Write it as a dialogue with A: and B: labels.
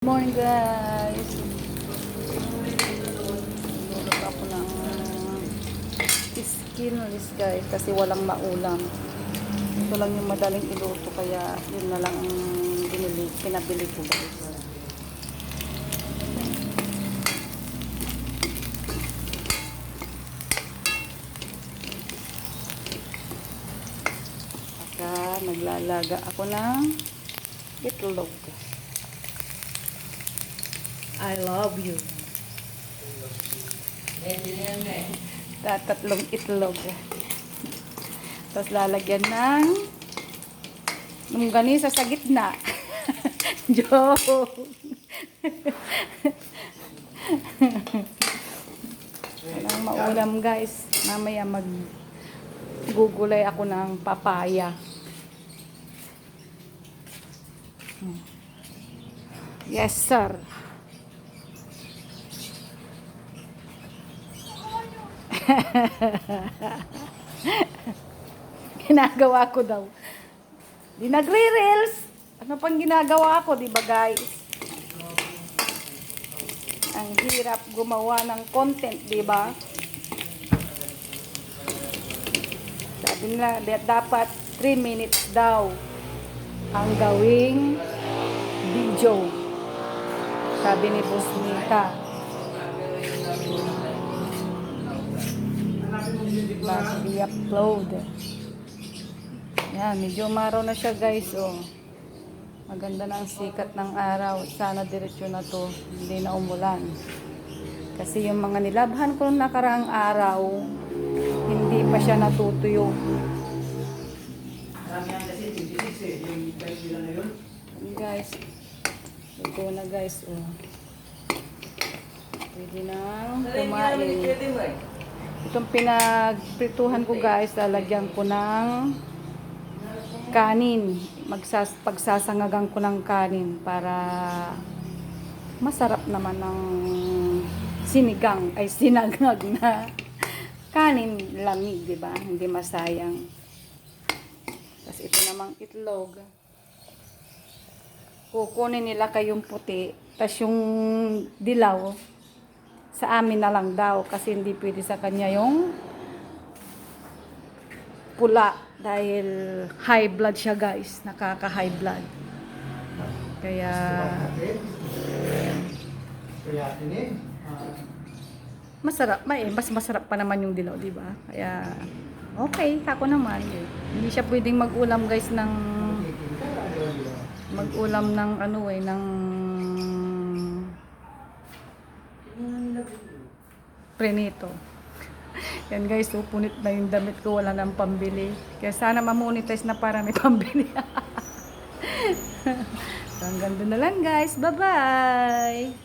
A: Morning guys. Nagluto ako ng skinless guys kasi walang maulam. Ito lang yung madaling iluto kaya yun na lang ang pinabili ko guys. Saka naglalaga ako ng itlog. I love you. Tatlong itlog. Tapos lalagyan ng longganisa sa gitna. Joke. Walang maulam guys. Mamaya maggugulay ako ng papaya. Yes sir. Ginagawa ko daw. Di nagre-reels. Ano pang ginagawa ko, di ba guys? Ang hirap gumawa ng content, di ba? Sabi nila, dapat 3 minutes daw ang gawing video. Sabi ni Boss Mika. Bago i-upload. Yan, medyo umaraw na siya guys, oh. Maganda na ang sikat ng araw. Sana diretsyo na to, hindi na umulan. Kasi yung mga nilabhan ko nung nakaraang araw, hindi pa siya natutuyo. Guys, ito na guys, oh. Pwede na kumain. Itong pinagprituhan ko guys, lalagyan ko ng kanin. Pagsasangagan ko ng kanin para masarap naman ng sinagag na kanin lamig, di ba? Hindi masayang. Tapos ito namang itlog. Kukunin nila kayong puti, tapos yung dilaw sa amin na lang daw kasi hindi pwede sa kanya yung pula dahil high blood siya guys, nakaka-high blood. Kaya masarap, mas masarap pa naman yung dilaw, di ba? Kaya okay, ako naman. Hindi siya pwedeng mag-ulam guys ng ng prenito. Yan guys, so punit na yung damit ko, wala nang pambili. Kaya sana ma-monetize na para may pambili. So, hanggang doon na lang guys. Bye-bye!